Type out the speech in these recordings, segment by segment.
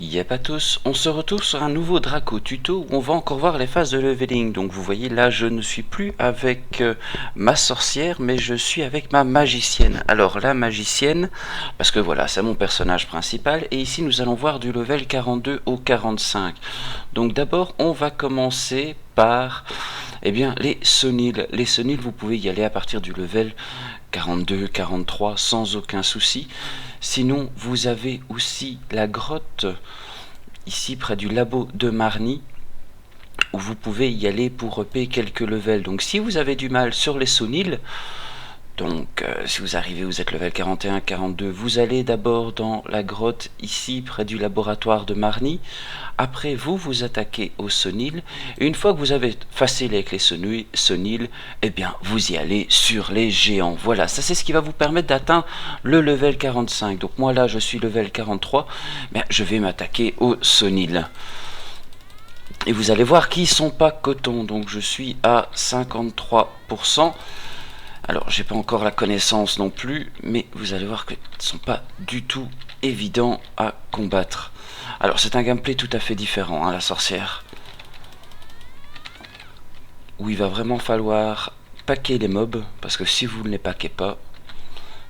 Yep à tous, on se retrouve sur un nouveau Draco tuto où on va encore voir les phases de leveling. Donc vous voyez là je ne suis plus avec ma sorcière mais je suis avec ma magicienne. Alors la magicienne, parce que voilà c'est mon personnage principal et ici nous allons voir du level 42 au 45. Donc d'abord on va commencer par les Sonils. Les Sonils vous pouvez y aller à partir du level 42, 43 sans aucun souci. Sinon, vous avez aussi la grotte, ici près du labo de Marny, où vous pouvez y aller pour repérer quelques levels. Donc si vous avez du mal sur les Sonils, donc si vous arrivez, vous êtes level 41, 42, vous allez d'abord dans la grotte ici près du laboratoire de Marny. Après vous vous attaquez aux Sonils. Et une fois que vous avez facile avec les Sonils, eh bien vous y allez sur les géants. Voilà, ça c'est ce qui va vous permettre d'atteindre le level 45. Donc moi là je suis level 43, mais je vais m'attaquer aux Sonils. Et vous allez voir qu'ils sont pas coton. Donc je suis à 53%. Alors, j'ai pas encore la connaissance non plus, mais vous allez voir qu'ils ne sont pas du tout évidents à combattre. Alors, c'est un gameplay tout à fait différent, hein, la sorcière. Où il va vraiment falloir paquer les mobs, parce que si vous ne les paquez pas,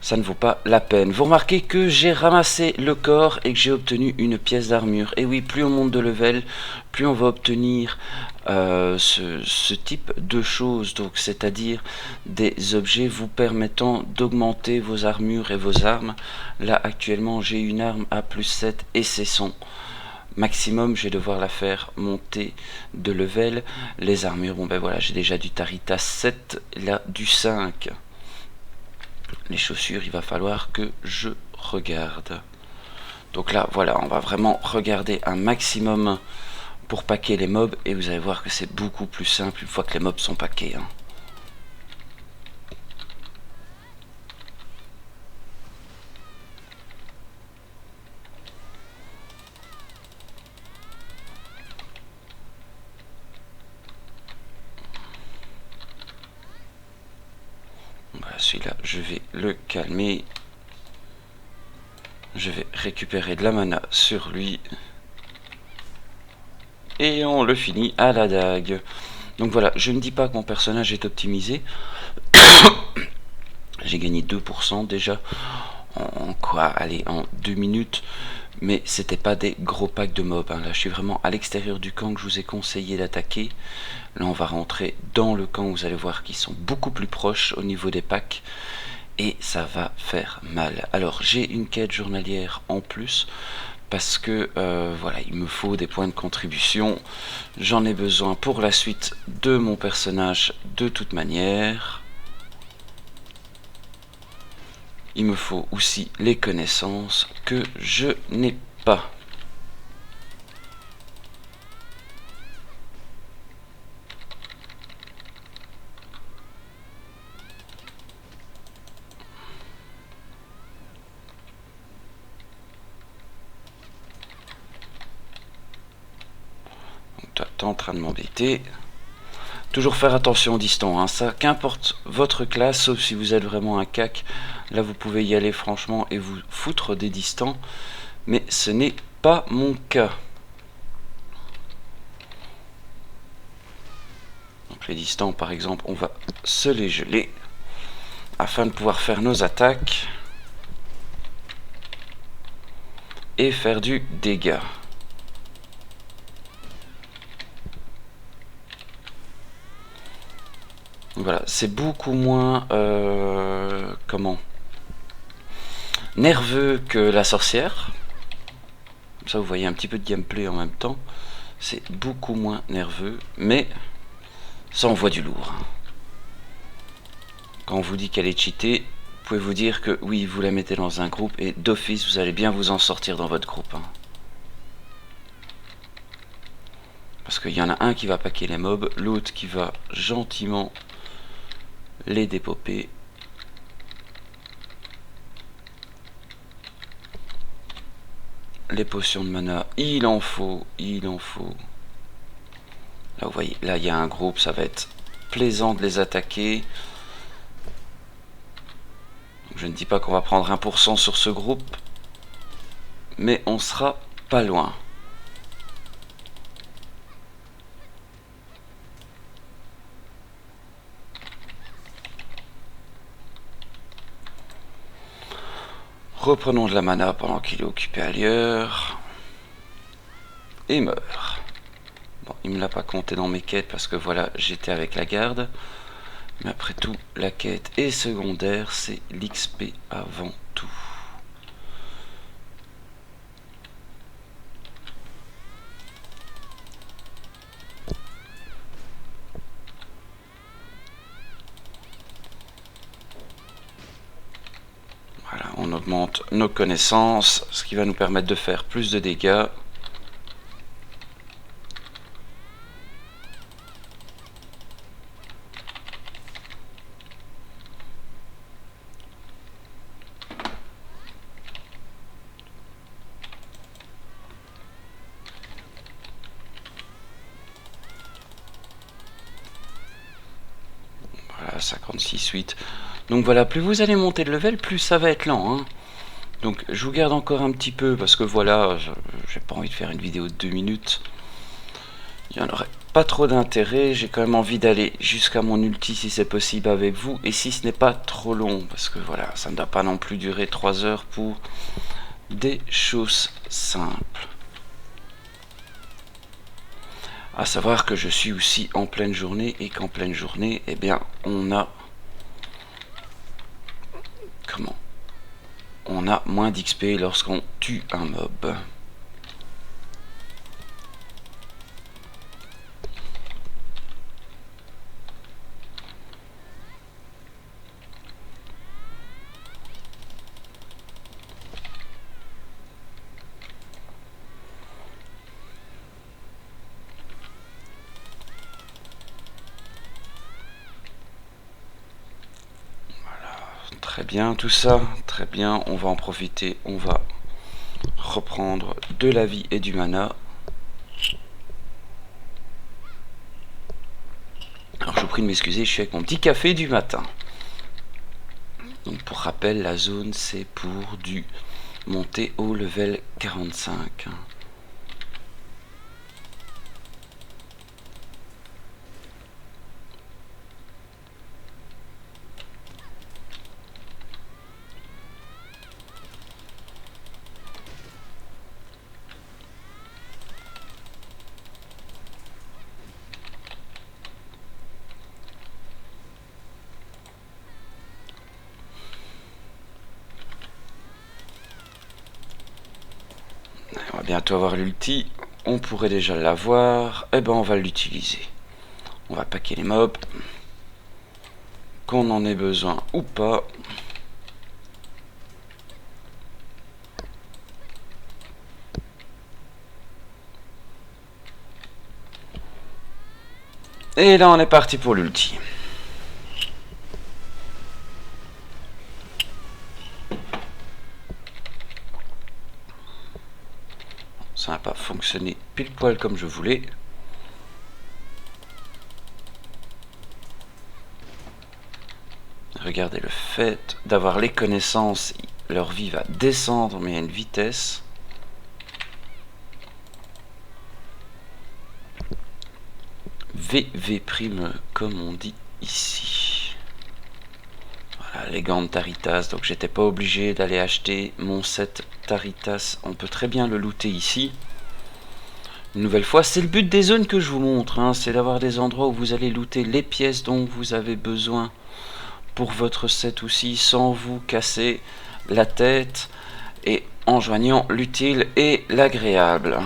ça ne vaut pas la peine. Vous remarquez que j'ai ramassé le corps et que j'ai obtenu une pièce d'armure. Et oui, plus on monte de level, plus on va obtenir ce type de choses. Donc, c'est-à-dire des objets vous permettant d'augmenter vos armures et vos armes. Là, actuellement, j'ai une arme à plus 7 et c'est son maximum. Je vais devoir la faire monter de level. Les armures, bon ben voilà, j'ai déjà du Taritas 7, là du 5. Les chaussures, il va falloir que je regarde. Donc là, voilà, on va vraiment regarder un maximum pour paquer les mobs. Et vous allez voir que c'est beaucoup plus simple une fois que les mobs sont paqués. Hein. Voilà, celui-là, je vais le calmer. Je vais récupérer de la mana sur lui. Et on le finit à la dague. Donc voilà, je ne dis pas que mon personnage est optimisé. J'ai gagné 2% déjà. En quoi? Allez, en 2 minutes. Mais c'était pas des gros packs de mobs. Hein. Là, je suis vraiment à l'extérieur du camp que je vous ai conseillé d'attaquer. Là, on va rentrer dans le camp. Vous allez voir qu'ils sont beaucoup plus proches au niveau des packs. Et ça va faire mal. Alors, j'ai une quête journalière en plus. Parce que, voilà, il me faut des points de contribution. J'en ai besoin pour la suite de mon personnage de toute manière. Il me faut aussi les connaissances que je n'ai pas. Donc toi, t'es en train de m'embêter. Toujours faire attention au distant, hein, ça, qu'importe votre classe, sauf si vous êtes vraiment un cac, là vous pouvez y aller franchement et vous foutre des distants, mais ce n'est pas mon cas. Donc les distants par exemple, on va se les geler, afin de pouvoir faire nos attaques, et faire du dégât. Voilà, c'est beaucoup moins nerveux que la sorcière. Comme ça vous voyez un petit peu de gameplay en même temps. C'est beaucoup moins nerveux, mais ça envoie du lourd. Quand on vous dit qu'elle est cheatée, vous pouvez vous dire que oui, vous la mettez dans un groupe et d'office vous allez bien vous en sortir dans votre groupe. Hein. Parce qu'il y en a un qui va paquer les mobs, l'autre qui va gentiment les dépoper. Les potions de mana, il en faut. Là vous voyez, là il y a un groupe, ça va être plaisant de les attaquer. Donc, je ne dis pas qu'on va prendre 1% sur ce groupe, mais on sera pas loin. Reprenons de la mana pendant qu'il est occupé ailleurs. Et meurt. Bon, il me l'a pas compté dans mes quêtes parce que voilà, j'étais avec la garde. Mais après tout, la quête est secondaire, c'est l'XP avant tout. Voilà, on augmente nos connaissances, ce qui va nous permettre de faire plus de dégâts. Voilà, 56-8. Donc voilà, plus vous allez monter de level, plus ça va être lent, hein. Donc je vous garde encore un petit peu parce que voilà, j'ai pas envie de faire une vidéo de 2 minutes. Il n'y en aurait pas trop d'intérêt, j'ai quand même envie d'aller jusqu'à mon ulti si c'est possible avec vous. Et si ce n'est pas trop long, parce que voilà, ça ne doit pas non plus durer 3 heures pour des choses simples. À savoir que je suis aussi en pleine journée et qu'en pleine journée, eh bien, on a... Comment? On a moins d'XP lorsqu'on tue un mob. Très bien tout ça, très bien, on va en profiter, on va reprendre de la vie et du mana. Alors je vous prie de m'excuser, je suis avec mon petit café du matin. Donc pour rappel, la zone c'est pour du monter au level 45. On va bientôt avoir l'ulti, on pourrait déjà l'avoir, et ben on va l'utiliser. On va paquer les mobs, qu'on en ait besoin ou pas. Et là on est parti pour l'ulti. Ça n'a pas fonctionné pile poil comme je voulais. Regardez le fait d'avoir les connaissances, leur vie va descendre mais à une vitesse. VV prime comme on dit ici. Voilà les gants de Taritas, donc j'étais pas obligé d'aller acheter mon set Taritas, on peut très bien le looter ici. Une nouvelle fois, c'est le but des zones que je vous montre, hein, c'est d'avoir des endroits où vous allez looter les pièces dont vous avez besoin pour votre set aussi, sans vous casser la tête et en joignant l'utile et l'agréable.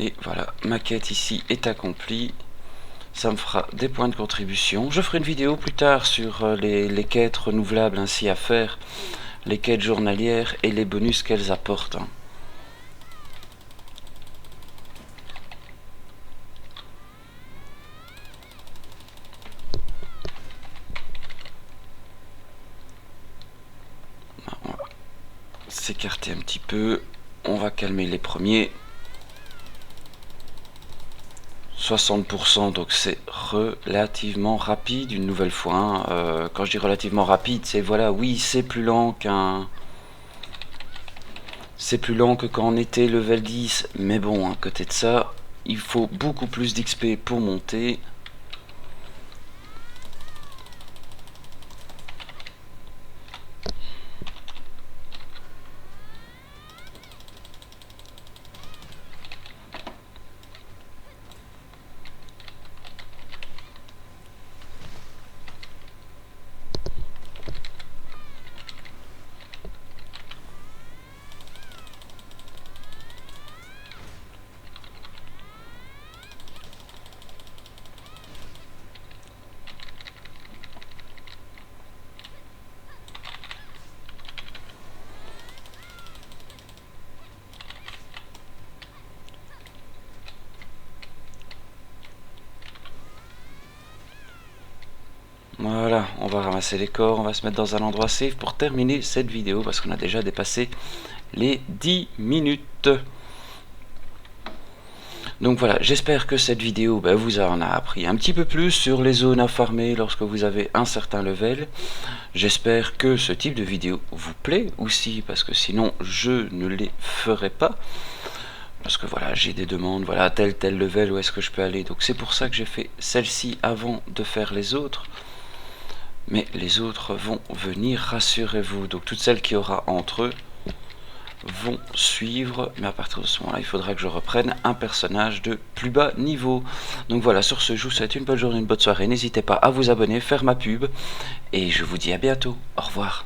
Et voilà, ma quête ici est accomplie. Ça me fera des points de contribution. Je ferai une vidéo plus tard sur les quêtes renouvelables ainsi à faire, les quêtes journalières et les bonus qu'elles apportent. On va s'écarter un petit peu. on va calmer les premiers. 60%, donc c'est relativement rapide une nouvelle fois, hein. Quand je dis relativement rapide, c'est voilà, oui, c'est plus lent qu'un... C'est plus lent que quand on était level 10, mais bon, à côté de ça, il faut beaucoup plus d'XP pour monter. Voilà, on va ramasser les corps, on va se mettre dans un endroit safe pour terminer cette vidéo parce qu'on a déjà dépassé les 10 minutes. Donc voilà, j'espère que cette vidéo vous en a appris un petit peu plus sur les zones à farmer lorsque vous avez un certain level. J'espère que ce type de vidéo vous plaît aussi, parce que sinon je ne les ferai pas. Parce que voilà, j'ai des demandes, voilà, tel level, où est-ce que je peux aller. Donc c'est pour ça que j'ai fait celle-ci avant de faire les autres. Mais les autres vont venir, rassurez-vous. Donc toutes celles qu'il y aura entre eux vont suivre, mais à partir de ce moment là il faudra que je reprenne un personnage de plus bas niveau. Donc voilà, sur ce je vous souhaite une bonne journée, une bonne soirée, n'hésitez pas à vous abonner, faire ma pub et je vous dis à bientôt, au revoir.